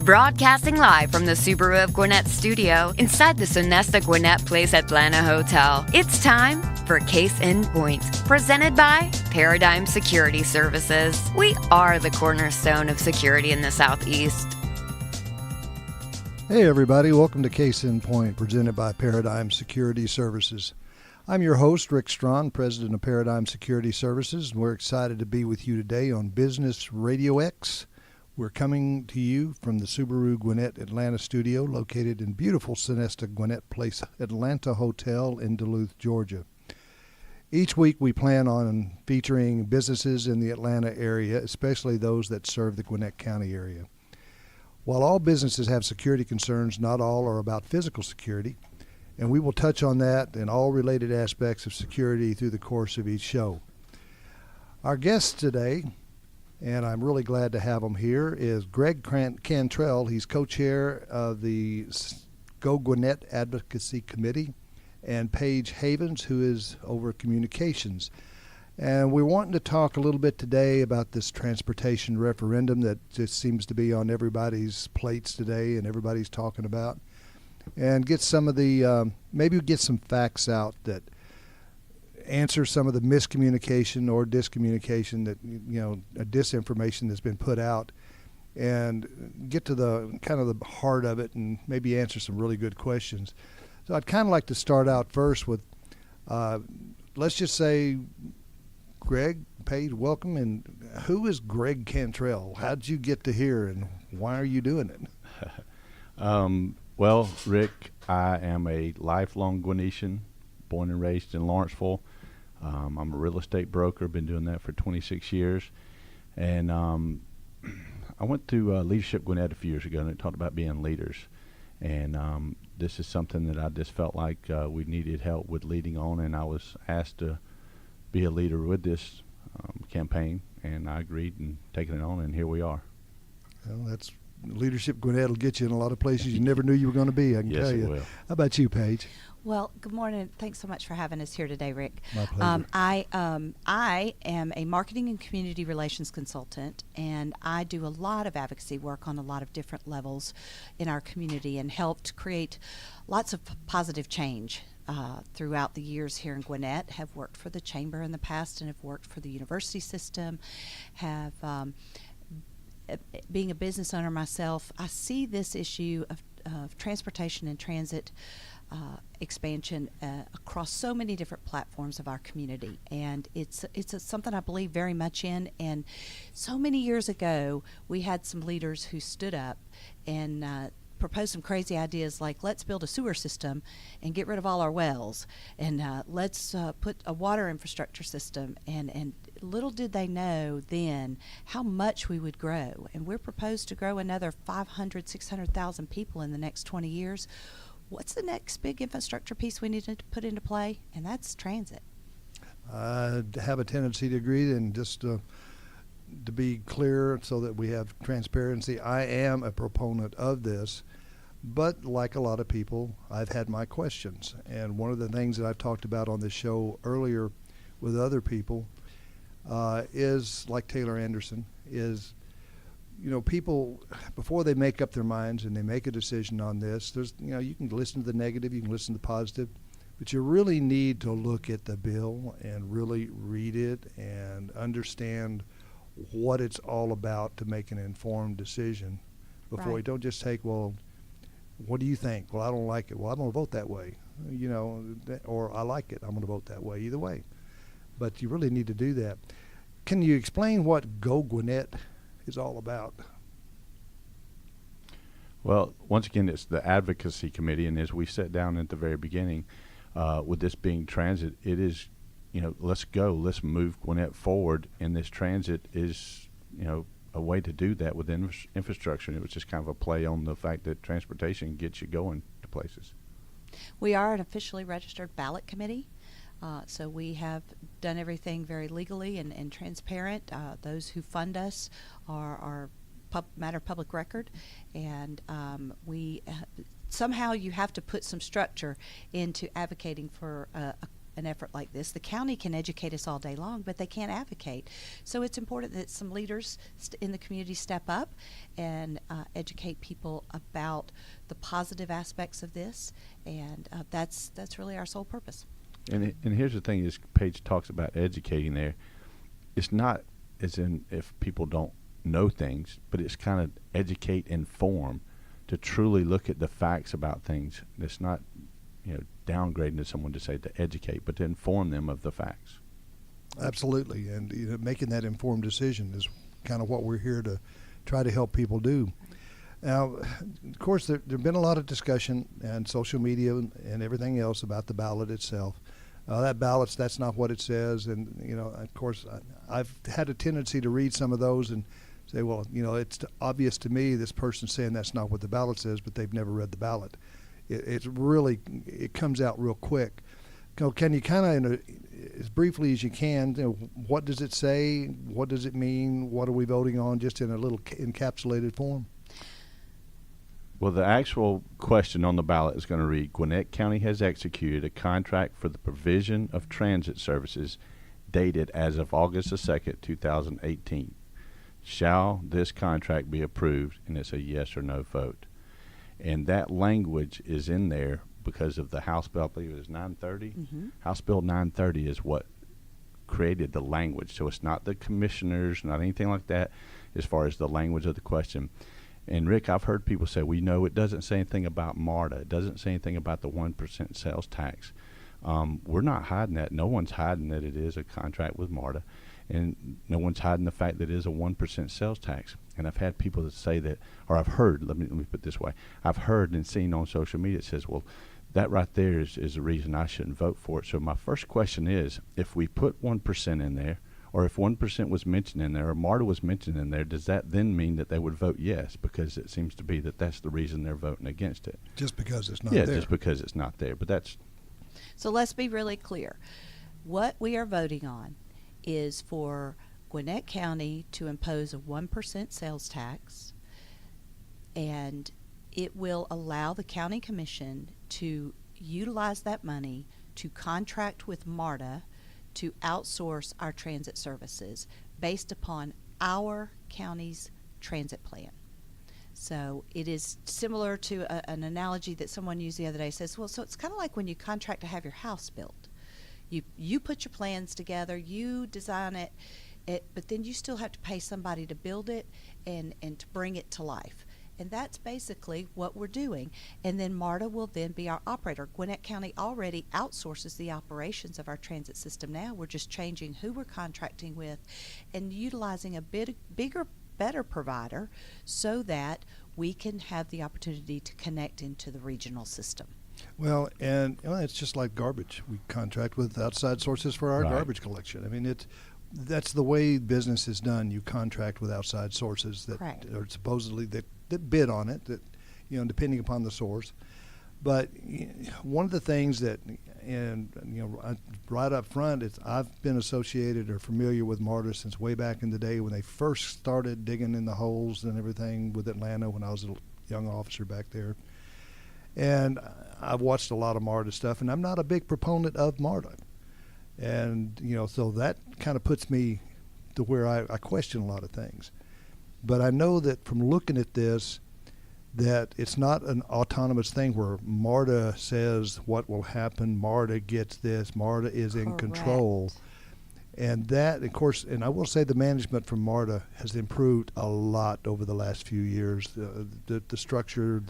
Broadcasting live from the Subaru of Gwinnett studio inside the Sonesta Gwinnett Place Atlanta Hotel. It's time for Case in Point, presented by Paradigm Security Services. We are the cornerstone of security in the Southeast. Hey everybody, welcome to Case in Point, presented by Paradigm Security Services. I'm your host, Rick Strawn, president of Paradigm Security Services, and we're excited to be with you today on Business RadioX. We're coming to you from the Subaru Gwinnett Atlanta studio, located in beautiful Sonesta Gwinnett Place Atlanta Hotel in Duluth, Georgia. Each week we plan on featuring businesses in the Atlanta area, especially those that serve the Gwinnett County area. While all businesses have security concerns, not all are about physical security, and we will touch on that and all related aspects of security through the course of each show. Our guest today, and I'm really glad to have him here, is Greg Cantrell. He's co-chair of the GO Gwinnett Advocacy Committee, and Paige Havens, who is over communications. And we're wanting to talk a little bit today about this transportation referendum that just seems to be on everybody's plates today and everybody's talking about, and get some of the, maybe get some facts out that answer some of the miscommunication or discommunication that, disinformation that's been put out, and get to the kind of the heart of it and maybe answer some really good questions. So I'd kind of like to start out first with, let's just say, Greg, Paige, welcome. And who is Greg Cantrell? How did you get to here, and why are you doing it? Well, Rick, I am a lifelong Gwinnettian, born and raised in Lawrenceville. I'm a real estate broker, been doing that for 26 years. And I went to Leadership Gwinnett a few years ago, and it talked about being leaders. And this is something that I just felt like we needed help with leading on, and I was asked to be a leader with this campaign, and I agreed and taken it on, and here we are. Well, that's Leadership Gwinnett will get you in a lot of places you never knew you were going to be, I can tell you. Yes, it will. How about you, Paige? Well, good morning. Thanks so much for having us here today, Rick. My pleasure. I am a marketing and community relations consultant, and I do a lot of advocacy work on a lot of different levels in our community, and helped create lots of positive change throughout the years here in Gwinnett. Have worked for the chamber in the past, and have worked for the university system. Have being a business owner myself, I see this issue of transportation and transit expansion across so many different platforms of our community, and it's something I believe very much in. And so many years ago, we had some leaders who stood up and proposed some crazy ideas like, let's build a sewer system and get rid of all our wells, and let's put a water infrastructure system, and little did they know then how much we would grow. And we're proposed to grow another 500, 600,000 people in the next 20 years. What's the next big infrastructure piece we need to put into play? And that's transit. I have a tendency to agree, and just to be clear so that we have transparency, I am a proponent of this, but like a lot of people, I've had my questions. And one of the things that I've talked about on this show earlier with other people is, like Taylor Anderson, is, people, before they make up their minds and they make a decision on this, there's, you can listen to the negative, you can listen to the positive, but you really need to look at the bill and really read it and understand what it's all about to make an informed decision before Right. you don't just take, well, what do you think? Well, I don't like it. Well, I'm going to vote that way, or I like it. I'm going to vote that way, either way. But you really need to do that. Can you explain what GO Gwinnett is all about? Well, once again, it's the Advocacy Committee, and as we sat down at the very beginning, with this being transit, it is, let's go, let's move Gwinnett forward, and this transit is, a way to do that with infrastructure. And it was just kind of a play on the fact that transportation gets you going to places. We are an officially registered ballot committee. So we have done everything very legally and transparent. Those who fund us are matter of public record, and we somehow you have to put some structure into advocating for an effort like this. The county can educate us all day long, but they can't advocate. So it's important that some leaders in the community step up and educate people about the positive aspects of this, and that's really our sole purpose. And here's the thing: is Paige talks about educating there. It's not as in if people don't know things, but it's kind of educate, inform, to truly look at the facts about things. It's not, downgrading to someone to say to educate, but to inform them of the facts. Absolutely, and making that informed decision is kind of what we're here to try to help people do. Now, of course, there's been a lot of discussion and social media and everything else about the ballot itself. That's not what it says, and of course, I've had a tendency to read some of those and say, well, it's obvious to me this person's saying that's not what the ballot says, but they've never read the ballot. It comes out real quick. Can you kind of, as briefly as you can, what does it say? What does it mean? What are we voting on? Just in a little encapsulated form. Well, the actual question on the ballot is going to read: Gwinnett County has executed a contract for the provision of transit services dated as of August the 2nd, 2018. Shall this contract be approved? And it's a yes or no vote. And that language is in there because of the House Bill, I believe it was 930. Mm-hmm. House Bill 930 is what created the language. So it's not the commissioners, not anything like that, as far as the language of the question. And Rick, I've heard people say, we know it doesn't say anything about MARTA. It doesn't say anything about the 1% sales tax. We're not hiding that. No one's hiding that it is a contract with MARTA. And no one's hiding the fact that it is a 1% sales tax. And I've had people that say that, or I've heard, let me put it this way, I've heard and seen on social media, it says, well, that right there is the reason I shouldn't vote for it. So my first question is, if we put 1% in there, or if 1% was mentioned in there, or MARTA was mentioned in there, does that then mean that they would vote yes? Because it seems to be that that's the reason they're voting against it. Just because it's not there. Yeah, just because it's not there. But that's... So let's be really clear. What we are voting on is for Gwinnett County to impose a 1% sales tax, and it will allow the county commission to utilize that money to contract with MARTA to outsource our transit services based upon our county's transit plan. So it is similar to an analogy that someone used the other day. Says, well, so it's kind of like when you contract to have your house built. You put your plans together, you design it, but then you still have to pay somebody to build it and to bring it to life. And that's basically what we're doing. And then MARTA will then be our operator. Gwinnett County already outsources the operations of our transit system now. We're just changing who we're contracting with and utilizing a bigger, better provider so that we can have the opportunity to connect into the regional system. Well, and it's just like garbage. We contract with outside sources for our Right. garbage collection. I mean, that's the way business is done. You contract with outside sources that Correct. are supposedly that bid on it, that depending upon the source. But one of the things that, right up front, I've been associated or familiar with MARTA since way back in the day when they first started digging in the holes and everything with Atlanta when I was a young officer back there. And I've watched a lot of MARTA stuff, and I'm not a big proponent of MARTA. And, so that kind of puts me to where I question a lot of things. But I know that from looking at this, that it's not an autonomous thing where MARTA says what will happen, MARTA gets this, MARTA is in control. And that, of course, and I will say the management from MARTA has improved a lot over the last few years. The structure,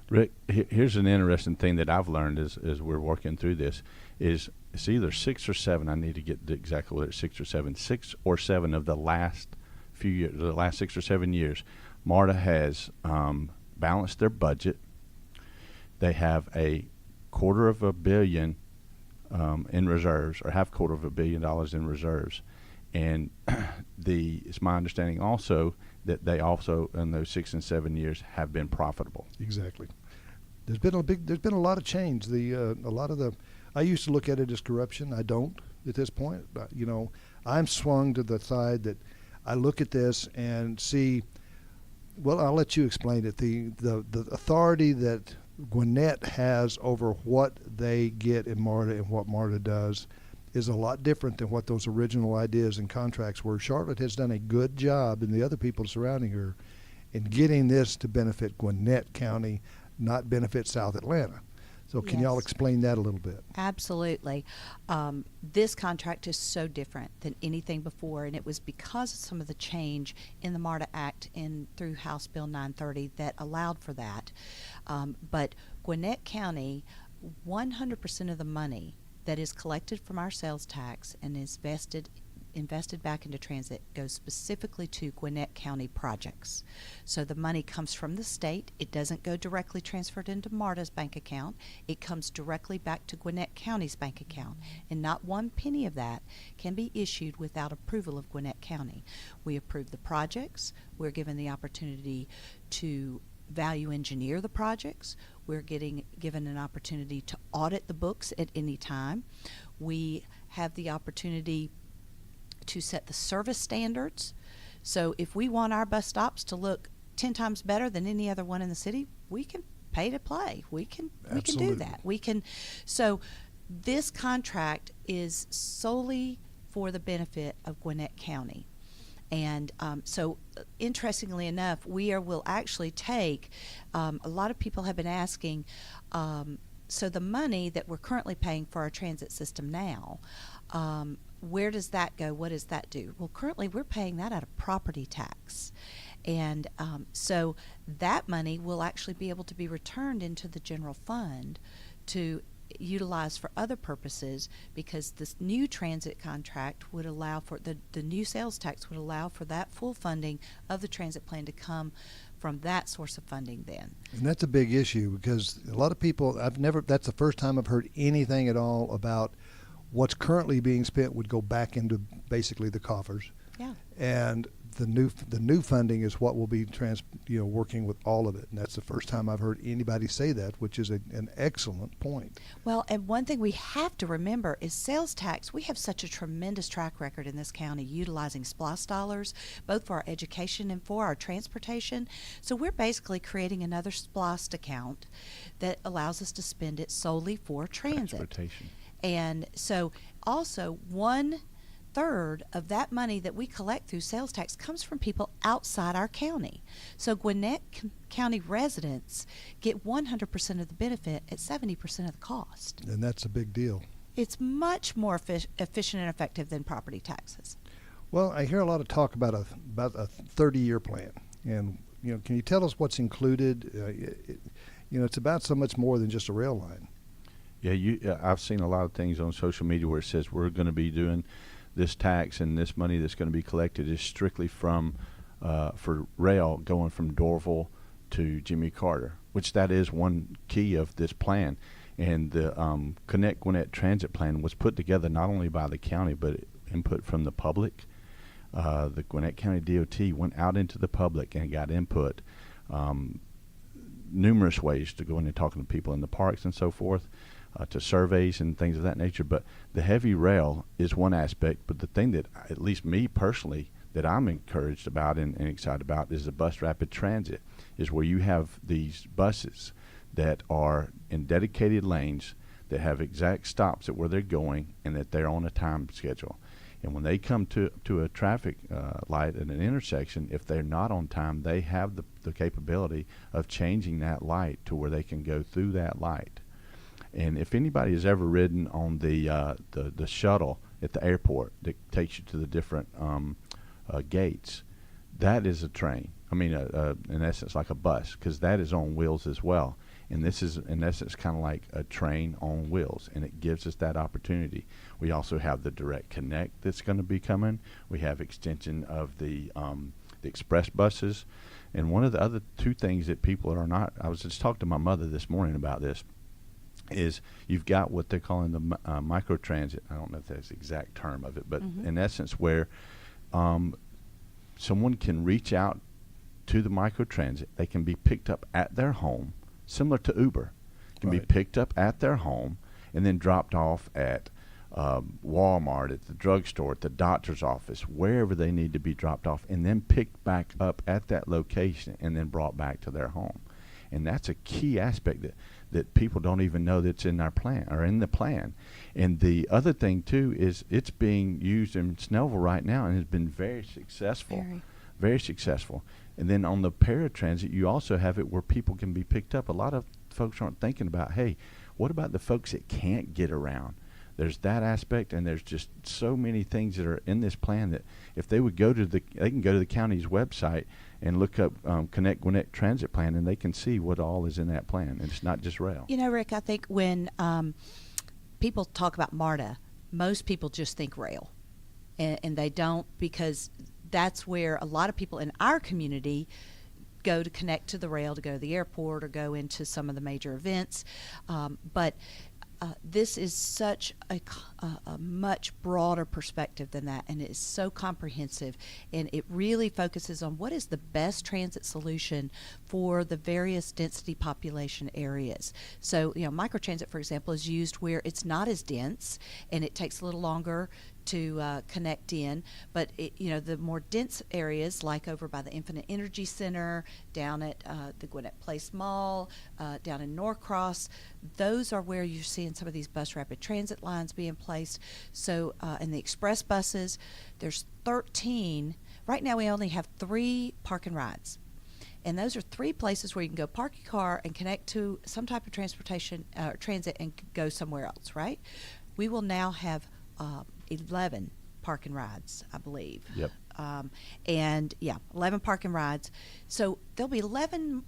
Rick, here's an interesting thing that I've learned as we're working through this is it's either 6 or 7. I need to get exactly whether it's 6 or 7. 6 or 7 of the last few years, the last 6 or 7 years, MARTA has balanced their budget. They have $250 million in reserves, or $250 million in reserves, and it's my understanding also that they also in those 6 and 7 years have been profitable. Exactly. There's been a lot of change. I used to look at it as corruption. I don't at this point. But, I'm swung to the side that I look at this and see. Well, I'll let you explain it. The authority that Gwinnett has over what they get in MARTA and what MARTA does is a lot different than what those original ideas and contracts were. Charlotte has done a good job, and the other people surrounding her, in getting this to benefit Gwinnett County, not benefit South Atlanta. So can y'all explain that a little bit? Absolutely. This contract is so different than anything before, and it was because of some of the change in the MARTA Act through House Bill 930 that allowed for that. But Gwinnett County, 100% of the money that is collected from our sales tax and is invested back into transit goes specifically to Gwinnett County projects. So the money comes from the state. It doesn't go directly transferred into MARTA's bank account. It comes directly back to Gwinnett County's bank account, and not one penny of that can be issued without approval of Gwinnett County. We approve the projects. We're given the opportunity to value engineer the projects. We're given an opportunity to audit the books at any time. We have the opportunity to set the service standards. So if we want our bus stops to look 10 times better than any other one in the city, we can pay to play. We can do that. So this contract is solely for the benefit of Gwinnett County. And so interestingly enough, will actually take, a lot of people have been asking, so the money that we're currently paying for our transit system now, where does that go? What does that do? Well, currently we're paying that out of property tax. And so that money will actually be able to be returned into the general fund to utilize for other purposes, because this new transit contract would allow for the new sales tax would allow for that full funding of the transit plan to come from that source of funding then. And that's a big issue, because a lot of people, that's the first time I've heard anything at all about what's currently being spent would go back into basically the coffers. Yeah. And the new funding is what will be working with all of it, and that's the first time I've heard anybody say that, which is an excellent point. Well, and one thing we have to remember is sales tax. We have such a tremendous track record in this county utilizing SPLOST dollars, both for our education and for our transportation. So we're basically creating another SPLOST account that allows us to spend it solely for transit. Transportation. And so also 1/3 of that money that we collect through sales tax comes from people outside our county. So Gwinnett County residents get 100% of the benefit at 70% of the cost. And that's a big deal. It's much more efficient and effective than property taxes. Well, I hear a lot of talk about a 30-year plan, and can you tell us what's included? It's about so much more than just a rail line. Yeah, I've seen a lot of things on social media where it says we're going to be doing this tax, and this money that's going to be collected is strictly for rail going from Dorville to Jimmy Carter, which that is one key of this plan. And the Connect Gwinnett Transit Plan was put together not only by the county, but input from the public. The Gwinnett County DOT went out into the public and got input, numerous ways to go in and talking to people in the parks and so forth. To surveys and things of that nature. But the heavy rail is one aspect, but the thing that, at least me personally, that I'm encouraged about and excited about is the bus rapid transit, is where you have these buses that are in dedicated lanes that have exact stops at where they're going and that they're on a time schedule. And when they come to a traffic light at an intersection, if they're not on time, they have the capability of changing that light to where they can go through that light. And if anybody has ever ridden on the shuttle at the airport that takes you to the different gates, that is a train. I mean, in essence, like a bus, because that is on wheels as well. And this is, in essence, kind of like a train on wheels, and it gives us that opportunity. We also have the direct connect that's going to be coming. We have extension of the express buses. And one of the other two things that people are not, I was just talking to my mother this morning about this, is you've got what they're calling the microtransit. I don't know if that's the exact term of it, but in essence where someone can reach out to the microtransit. They can be picked up at their home, similar to Uber. Can be picked up at their home and then dropped off at Walmart, at the drugstore, at the doctor's office, wherever they need to be dropped off, and then picked back up at that location and then brought back to their home. And that's a key aspect that people don't even know that's in our plan or in the plan. And the other thing too is it's being used in Snellville right now and has been very successful. Very successful. And then on the paratransit, you also have it where people can be picked up. A lot of folks aren't thinking about, hey, what about the folks that can't get around? There's that aspect, and there's just so many things that are in this plan that if they would they can go to the county's website and look up Connect Gwinnett Transit Plan, and they can see what all is in that plan. And it's not just rail. You know, Rick, I think when people talk about MARTA, most people just think rail, and they don't, because that's where a lot of people in our community go to connect to the rail, to go to the airport or go into some of the major events. But this is such a much broader perspective than that, and it is so comprehensive, and it really focuses on what is the best transit solution for the various density population areas. So, you know, microtransit, for example, is used where it's not as dense and it takes a little longer to connect in, but you know, the more dense areas, like over by the Infinite Energy Center, down at the Gwinnett Place Mall, down in Norcross, those are where you're seeing some of these bus rapid transit lines being placed. So, and the express buses, there's 13. Right now we only have 3 park and rides. And those are 3 places where you can go park your car and connect to some type of transportation, transit, and go somewhere else, right? We will now have 11 park and rides, I believe. Yep. And yeah, 11 park and rides. So there'll be 11,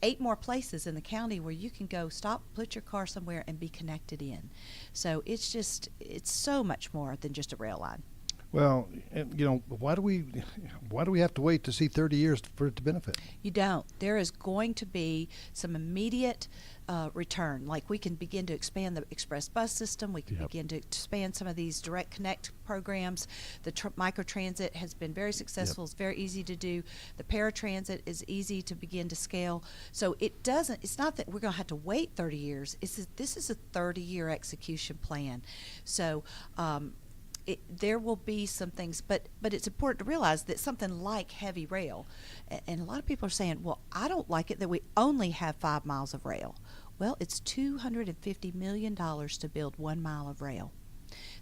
8 more places in the county where you can go stop, put your car somewhere, and be connected in. So it's so much more than just a rail line. Well, why do we have to wait to see 30 years for it to benefit? You don't. There is going to be some immediate return. Like, we can begin to expand the express bus system. We can begin to expand some of these direct connect programs. The microtransit has been very successful. It's very easy to do. The paratransit is easy to begin to scale. So it's not that we're going to have to wait 30 years. This is a 30-year execution plan. So there will be some things, but it's important to realize that something like heavy rail, and a lot of people are saying, well, I don't like it that we only have 5 miles of rail. Well, it's $250 million to build 1 mile of rail.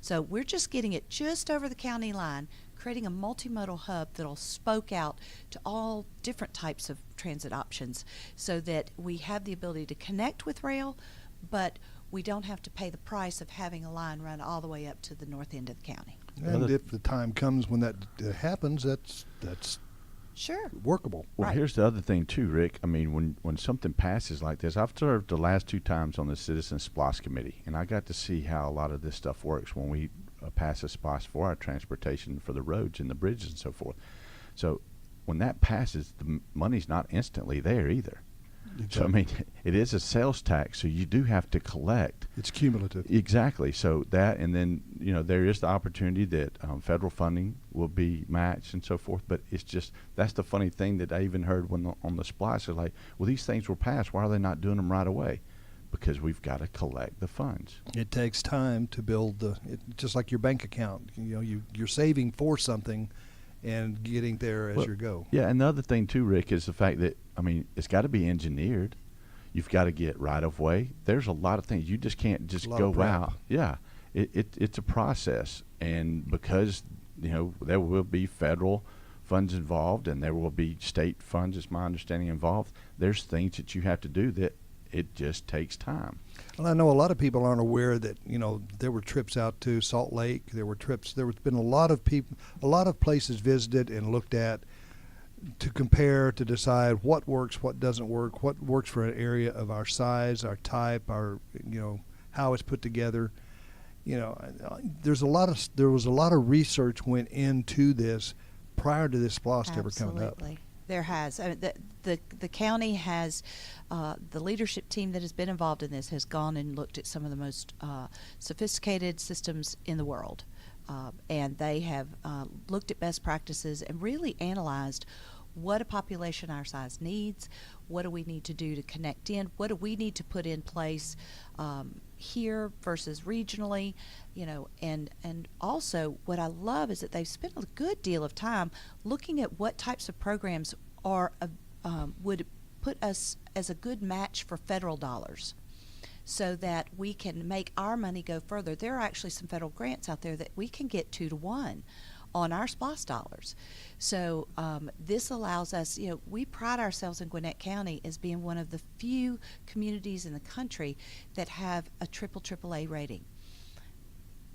So we're just getting it just over the county line, creating a multimodal hub that'll spoke out to all different types of transit options so that we have the ability to connect with rail, but we don't have to pay the price of having a line run all the way up to the north end of the county. And if the time comes when that happens, that's sure workable. Well, here's the other thing too, Rick. I mean, when something passes like this, I've served the last 2 times on the Citizen SPLOST Committee, and I got to see how a lot of this stuff works when we pass a SPLOST for our transportation for the roads and the bridges and so forth. So when that passes, the money's not instantly there either. Exactly. So, I mean, it is a sales tax, so you do have to collect. It's cumulative. Exactly. So that, and then, there is the opportunity that federal funding will be matched and so forth, but it's just, that's the funny thing that I even heard on the splash, is like, well, these things were passed, why are they not doing them right away? Because we've got to collect the funds. It takes time to build just like your bank account. You're saving for something and getting there as you go. Yeah, and the other thing too, Rick, is the fact that, it's got to be engineered. You've got to get right of way. There's a lot of things. You just can't just go out. Yeah, it's a process, and because there will be federal funds involved, and there will be state funds, is my understanding, involved. There's things that you have to do that it just takes time. Well, I know a lot of people aren't aware that there were trips out to Salt Lake. There were trips. There has been a lot of places visited and looked at to compare, to decide what works, what doesn't work, what works for an area of our size, our type, our how it's put together. There was a lot of research went into this prior to this SPLOST ever coming up. Absolutely. There has. The county has, the leadership team that has been involved in this has gone and looked at some of the most sophisticated systems in the world. And they have looked at best practices and really analyzed what a population our size needs, what do we need to do to connect in, what do we need to put in place here versus regionally, and also what I love is that they've spent a good deal of time looking at what types of programs would put us as a good match for federal dollars, so that we can make our money go further. There are actually some federal grants out there that we can get 2 to 1 on our SPOS dollars. So this allows us, we pride ourselves in Gwinnett County as being one of the few communities in the country that have a AAA rating.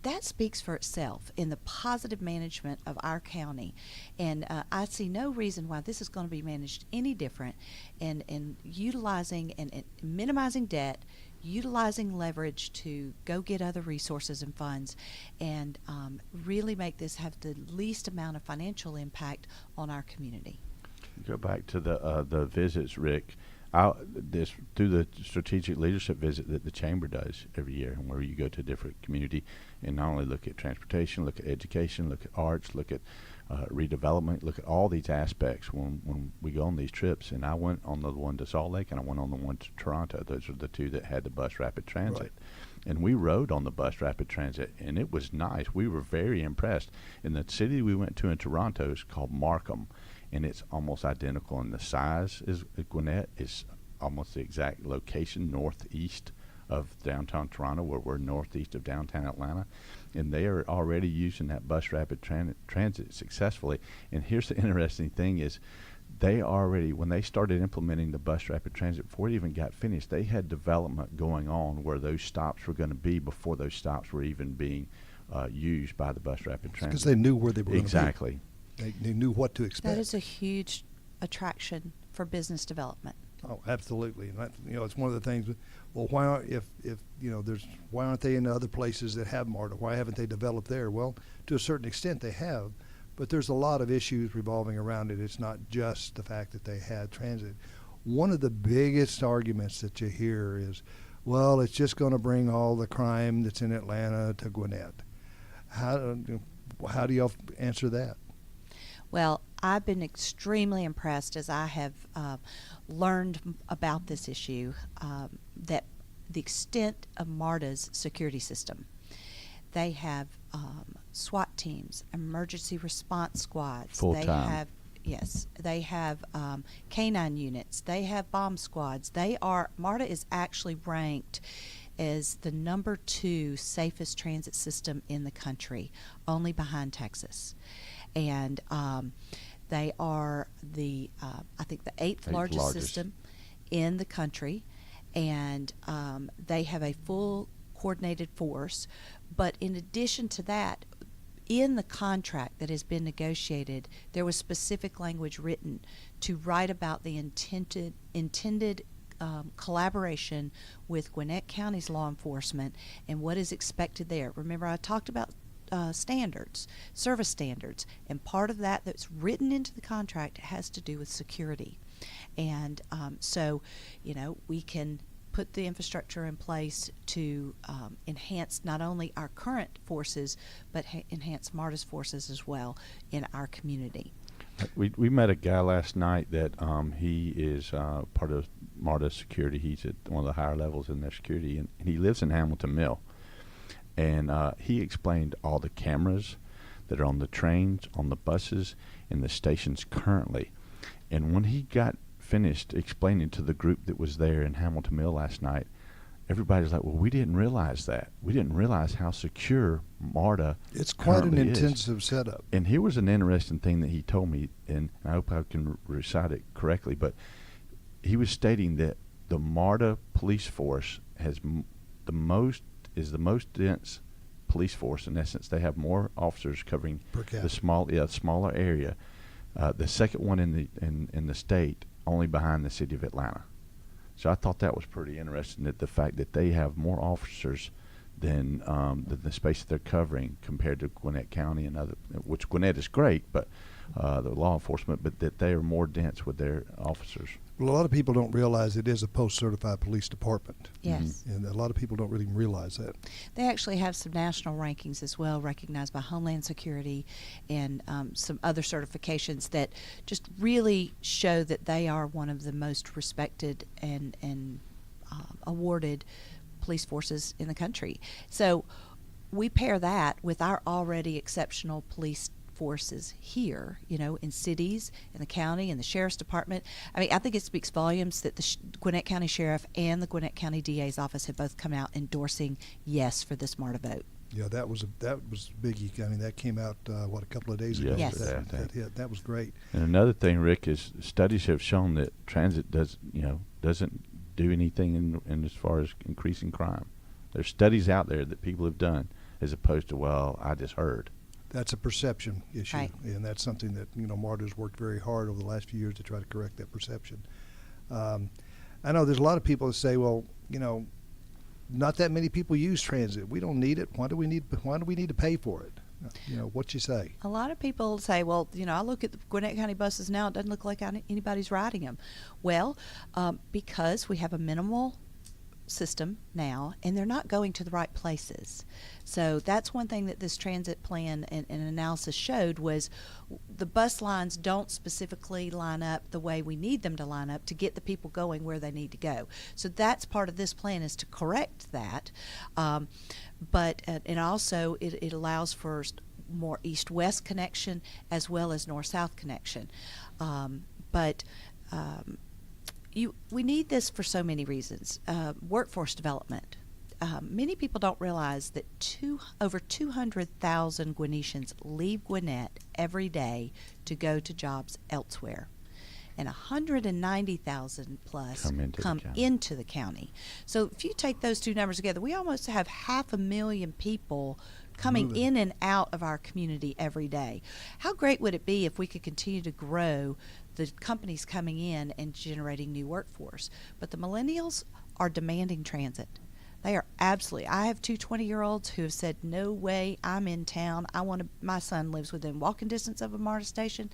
That speaks for itself in the positive management of our county, and I see no reason why this is going to be managed any different in utilizing and minimizing debt, utilizing leverage to go get other resources and funds, and really make this have the least amount of financial impact on our community. Go back to the visits, Rick. Through the strategic leadership visit that the chamber does every year, where you go to a different community and not only look at transportation, look at education, look at arts, look at redevelopment, look at all these aspects when we go on these trips. And I went on the one to Salt Lake, and I went on the one to Toronto. Those are the two that had the bus rapid transit. Right. And we rode on the bus rapid transit, and it was nice. We were very impressed. And the city we went to in Toronto is called Markham, and it's almost identical in the size as Gwinnett. Is almost the exact location northeast of downtown Toronto, where we're northeast of downtown Atlanta, and they are already using that bus rapid transit successfully. And here's the interesting thing is, they already, when they started implementing the bus rapid transit, before it even got finished, they had development going on where those stops were going to be before those stops were even being used by the bus rapid transit. Because they knew where they were going to be. Exactly. They knew what to expect. That is a huge attraction for business development. Oh, absolutely. And that, it's one of the things. Well, why aren't why aren't they in other places that have MARTA? Why haven't they developed there? Well, to a certain extent they have, but there's a lot of issues revolving around it. It's not just the fact that they had transit. One of the biggest arguments that you hear is, well, it's just going to bring all the crime that's in Atlanta to Gwinnett. How do y'all answer that? Well, I've been extremely impressed as I have learned about this issue, that the extent of MARTA's security system. They have SWAT teams, emergency response squads. Full time. They have canine units. They have bomb squads. MARTA is actually ranked as the number 2 safest transit system in the country, only behind Texas. And they are I think the 8th largest system in the country, and they have a full coordinated force. But in addition to that, in the contract that has been negotiated, there was specific language written to write about the intended collaboration with Gwinnett County's law enforcement and what is expected there. Remember, I talked about standards, service standards, and part of that that's written into the contract has to do with security. And so, we can put the infrastructure in place to enhance not only our current forces, but enhance MARTA's forces as well in our community. We met a guy last night that he is part of MARTA's security. He's at one of the higher levels in their security, and he lives in Hamilton Mill. And he explained all the cameras that are on the trains, on the buses, and the stations currently. And when he got finished explaining to the group that was there in Hamilton Mill last night, everybody's like, well, we didn't realize that. We didn't realize how secure MARTA It's quite an currently is. intensive setup. And here was an interesting thing that he told me, and I hope I can recite it correctly, but he was stating that the MARTA police force has the most dense police force. In essence, they have more officers covering the smaller area. The second one in the state, only behind the city of Atlanta. So I thought that was pretty interesting, that the fact that they have more officers than the space that they're covering compared to Gwinnett County and other, which Gwinnett is great, but the law enforcement, but that they are more dense with their officers. Well, a lot of people don't realize it is a post-certified police department. Yes. And a lot of people don't really realize that. They actually have some national rankings as well, recognized by Homeland Security and some other certifications that just really show that they are one of the most respected and awarded police forces in the country. So we pair that with our already exceptional police workforces here, in cities, in the county, in the sheriff's department. I mean, I think it speaks volumes that the Gwinnett County Sheriff and the Gwinnett County DA's office have both come out endorsing yes for this MARTA vote. Yeah, that was biggie. I mean, that came out a couple of days ago. Yes. That hit. That was great. And another thing, Rick, is studies have shown that transit doesn't do anything in as far as increasing crime. There's studies out there that people have done, as opposed to, well, I just heard. That's a perception issue, Right. and that's something that MARTA's worked very hard over the last few years to try to correct that perception. I know there's a lot of people that say, well, not that many people use transit. We don't need it. Why do we need to pay for it? What you say? A lot of people say, well, I look at the Gwinnett County buses now, it doesn't look like anybody's riding them. Well, because we have a minimal system now, and they're not going to the right places. So that's one thing that this transit plan and analysis showed was the bus lines don't specifically line up the way we need them to line up to get the people going where they need to go. So that's part of this plan, is to correct that. But and also it allows for more east-west connection as well as north-south connection. We need this for so many reasons. Workforce development. Many people don't realize that over 200,000 Gwinnetians leave Gwinnett every day to go to jobs elsewhere. And 190,000 plus come into the county. So if you take those two numbers together, we almost have 500,000 people coming in and out of our community every day. How great would it be if we could continue to grow the companies coming in and generating new workforce? But the millennials are demanding transit. They are absolutely. I have two 20-year-olds who have said, no way, I'm in town. My son lives within walking distance of a MARTA station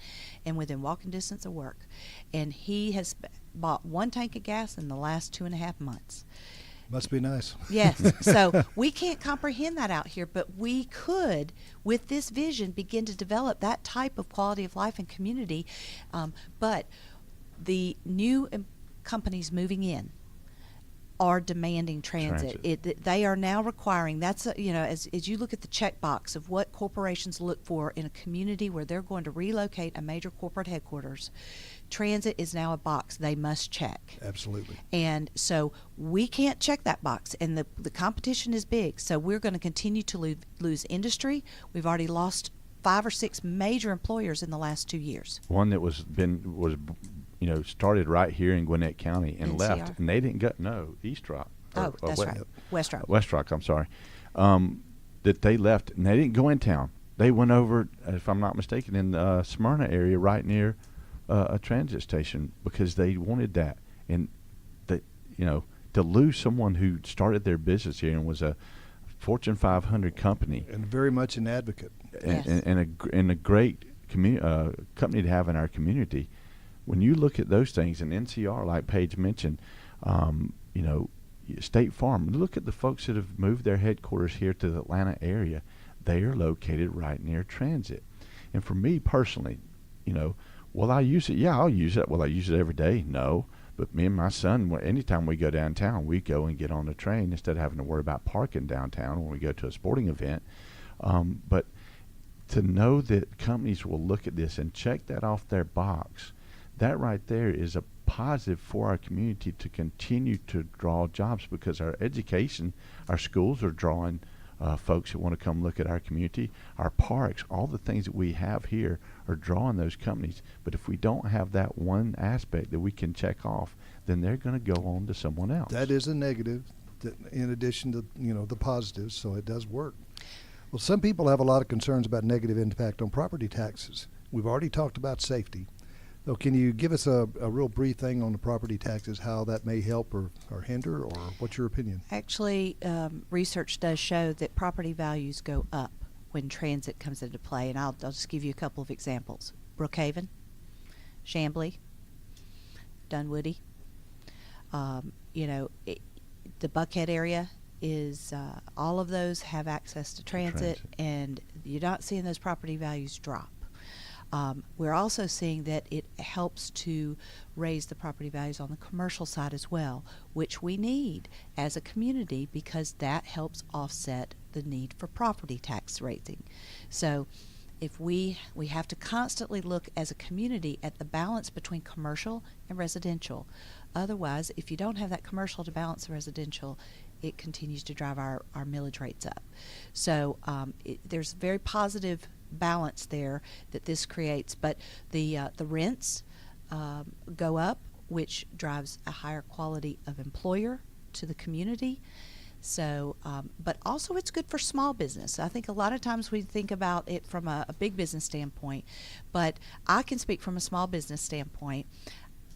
and within walking distance of work. And he has bought 1 tank of gas in the last 2.5 months. Must be nice. Yes. So we can't comprehend that out here, but we could, with this vision, begin to develop that type of quality of life and community. But the new companies moving in are demanding transit. They are now requiring, as you look at the checkbox of what corporations look for in a community where they're going to relocate a major corporate headquarters, transit is now a box they must check. Absolutely. And so we can't check that box, and the competition is big, so we're going to continue to lose industry. We've already lost 5 or 6 major employers in the last 2 years. One that was started right here in Gwinnett County and NCR. left, and they didn't go East Rock. That's right. West Rock. West Rock, I'm sorry. That they left, and they didn't go in town. They went over, if I'm not mistaken, in the Smyrna area, right near a transit station, because they wanted that. And to lose someone who started their business here and was a Fortune 500 company, and very much an advocate, and a great company to have in our community. When you look at those things, and NCR, like Paige mentioned, State Farm, look at the folks that have moved their headquarters here to the Atlanta area. They are located right near transit. And for me personally, will I use it? Yeah, I'll use it. Will I use it every day? No. But me and my son, anytime we go downtown, we go and get on the train instead of having to worry about parking downtown when we go to a sporting event. But to know that companies will look at this and check that off their box, that right there is a positive for our community to continue to draw jobs, because our education, our schools are drawing folks that want to come look at our community. Our parks, all the things that we have here are drawing those companies. But if we don't have that one aspect that we can check off, then they're going to go on to someone else. That is a negative, in addition to the positives, so it does work. Well, some people have a lot of concerns about negative impact on property taxes. We've already talked about safety. So can you give us a real brief thing on the property taxes, how that may help or hinder, or what's your opinion? Actually, research does show that property values go up when transit comes into play, and I'll just give you a couple of examples. Brookhaven, Chamblee, Dunwoody, the Buckhead area is, all of those have access to transit, and you're not seeing those property values drop. We're also seeing that it helps to raise the property values on the commercial side as well, which we need as a community, because that helps offset the need for property tax raising. So if we have to constantly look as a community at the balance between commercial and residential. Otherwise, if you don't have that commercial to balance the residential, it continues to drive our millage rates up. So there's very positive balance there that this creates, but the rents go up, which drives a higher quality of employer to the community. So, but also it's good for small business. I think a lot of times we think about it from a big business standpoint, but I can speak from a small business standpoint.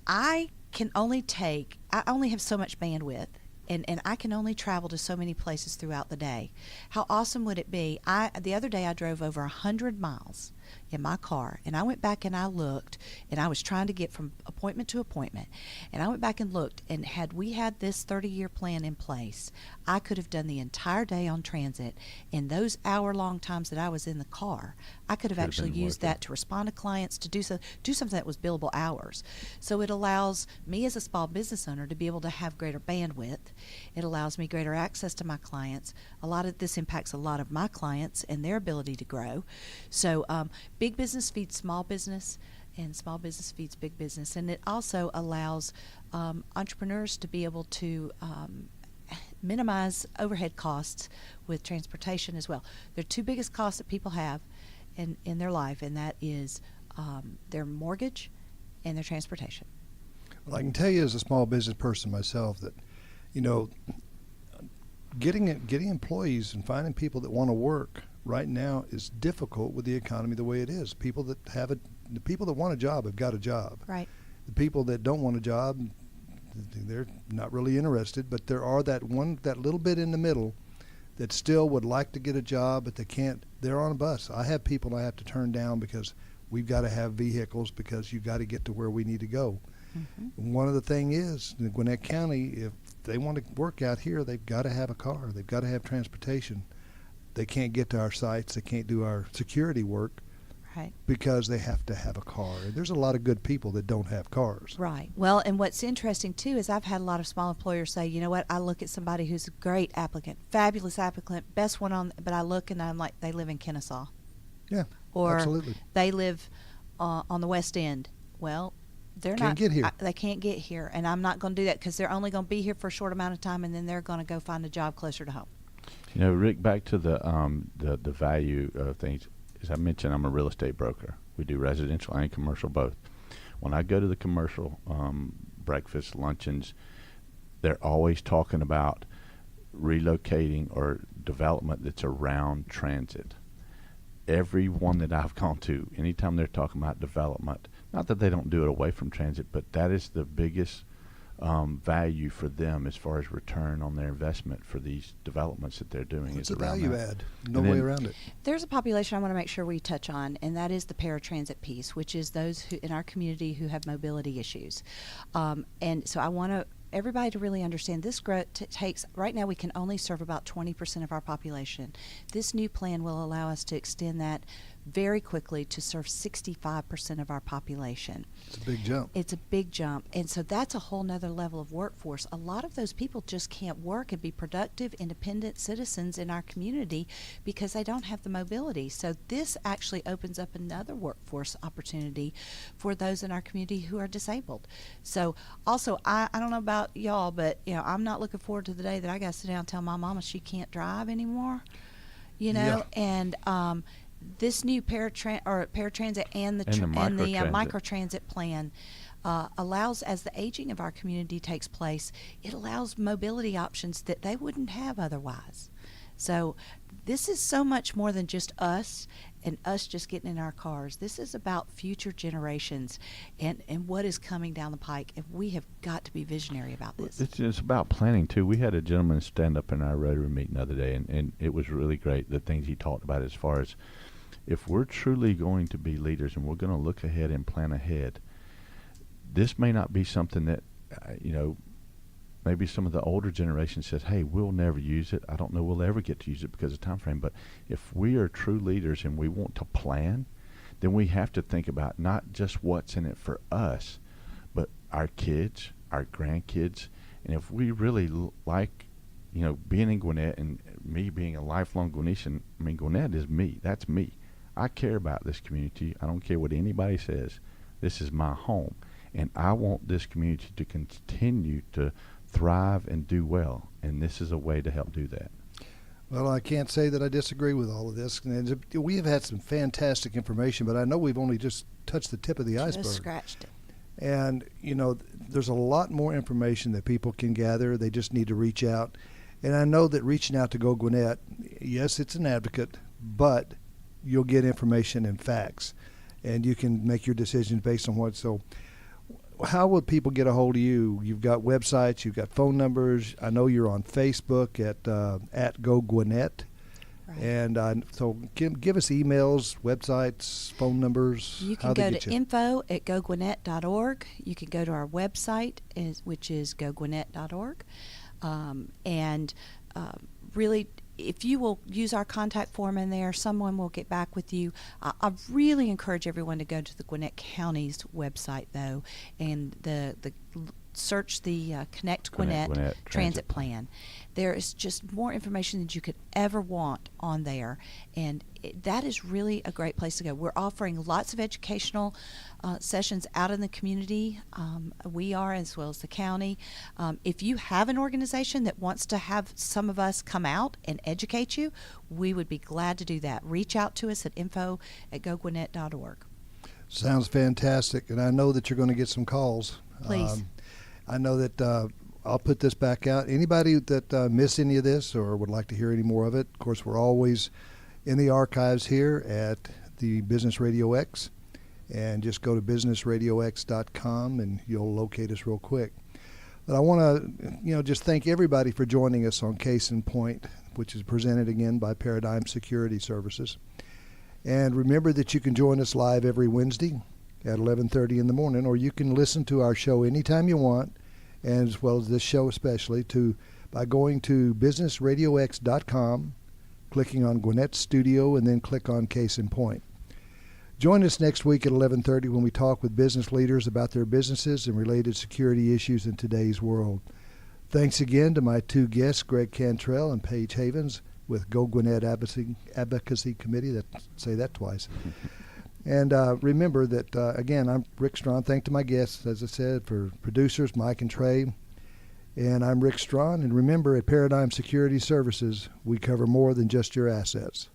I only have so much bandwidth, and I can only travel to so many places throughout the day. How awesome would it be? The other day I drove over 100 miles in my car, and I went back and I looked, and I was trying to get from appointment to appointment, and I went back and looked, and had we had this 30-year plan in place, I could have done the entire day on transit. In those hour-long times that I was in the car, I could have actually used that to respond to clients, to do something that was billable hours. So it allows me as a small business owner to be able to have greater bandwidth. It allows me greater access to my clients. A lot of this impacts a lot of my clients and their ability to grow. So big business feeds small business, and small business feeds big business. And it also allows entrepreneurs to be able to minimize overhead costs with transportation as well. Their two biggest costs that people have in their life, and that is their mortgage and their transportation. Well, I can tell you as a small business person myself that, getting employees and finding people that want to work right now is difficult with the economy the way it is. The people that want a job have got a job. Right. The people that don't want a job, they're not really interested, but there are that little bit in the middle that still would like to get a job, but they can't. They're on a bus. I have people I have to turn down because we've got to have vehicles because you got to get to where we need to go. Mm-hmm. One of the things is in Gwinnett County, if they want to work out here, they've got to have a car. They've got to have transportation. They can't get to our sites. They can't do our security work. Right. Because they have to have a car. And there's a lot of good people that don't have cars. Right. Well, and what's interesting, too, is I've had a lot of small employers say, you know what, I look at somebody who's a great applicant, fabulous applicant, best one on, but I look and I'm like, they live in Kennesaw. Yeah, or absolutely. They live on the West End. Well, they can't get here, and I'm not going to do that because they're only going to be here for a short amount of time, and then they're going to go find a job closer to home. Rick, back to the value of things. As I mentioned, I'm a real estate broker. We do residential and commercial both. When I go to the commercial breakfast, luncheons, they're always talking about relocating or development that's around transit. Every one that I've gone to, anytime they're talking about development, not that they don't do it away from transit, but that is the biggest value for them as far as return on their investment for these developments that they're doing. It's a value add. No way around it. There's a population I want to make sure we touch on, and that is the paratransit piece, which is those who in our community who have mobility issues. And so I want everybody to really understand this growth takes, right now we can only serve about 20% of our population. This new plan will allow us to extend that very quickly to serve 65% of our population. It's a big jump. It's a big jump. And so that's a whole nother level of workforce. A lot of those people just can't work and be productive, independent citizens in our community because they don't have the mobility. So this actually opens up another workforce opportunity for those in our community who are disabled. So also, I don't know about y'all, but I'm not looking forward to the day that I got to sit down and tell my mama she can't drive anymore. Yeah. And this new paratransit and the microtransit plan allows, as the aging of our community takes place, it allows mobility options that they wouldn't have otherwise. So this is so much more than just us and us just getting in our cars. This is about future generations and what is coming down the pike, and we have got to be visionary about this. It's about planning, too. We had a gentleman stand up in our Rotary meeting the other day, and it was really great, the things he talked about as far as if we're truly going to be leaders and we're going to look ahead and plan ahead, this may not be something that, maybe some of the older generation says, hey, we'll never use it. I don't know we'll ever get to use it because of time frame. But if we are true leaders and we want to plan, then we have to think about not just what's in it for us, but our kids, our grandkids. And if we really like, being in Gwinnett and me being a lifelong Gwinnettian, Gwinnett is me. That's me. I care about this community. I don't care what anybody says. This is my home, and I want this community to continue to thrive and do well, and this is a way to help do that. Well, I can't say that I disagree with all of this. And we have had some fantastic information, but I know we've only just touched the tip of the iceberg. Just scratched it. And, there's a lot more information that people can gather. They just need to reach out. And I know that reaching out to GO Gwinnett, yes, it's an advocate, but you'll get information and facts. And you can make your decisions based on what. So how would people get a hold of you? You've got websites, you've got phone numbers. I know you're on Facebook at GO Gwinnett. Right. And so give us emails, websites, phone numbers. You can go to info@gogwinnett.org. You can go to our website, which is gogwinnett.org. Really, if you will use our contact form in there, someone will get back with you. I really encourage everyone to go to the Gwinnett County's website, though, and search the Connect Gwinnett Transit Plan. There is just more information than you could ever want on there, and that is really a great place to go. We're offering lots of educational sessions out in the community. We are, as well as the county. If you have an organization that wants to have some of us come out and educate you, we would be glad to do that. Reach out to us at info@gogwinnett.org. Sounds fantastic, and I know that you're going to get some calls. Please. I know that I'll put this back out. Anybody that missed any of this or would like to hear any more of it, of course, we're always in the archives here at the Business Radio X, and just go to businessradiox.com and you'll locate us real quick. But I want to, just thank everybody for joining us on Case in Point, which is presented again by Paradigm Security Services. And remember that you can join us live every Wednesday at 11:30 in the morning, or you can listen to our show anytime you want, and as well as this show especially, by going to businessradiox.com, clicking on Gwinnett Studio, and then click on Case in Point. Join us next week at 11:30 when we talk with business leaders about their businesses and related security issues in today's world. Thanks again to my two guests, Greg Cantrell and Paige Havens with GO Gwinnett Advocacy Committee. Say that twice. And remember that, again, I'm Rick Strawn. Thank to my guests, as I said, for producers, Mike and Trey. And I'm Rick Strawn. And remember, at Paradigm Security Services, we cover more than just your assets.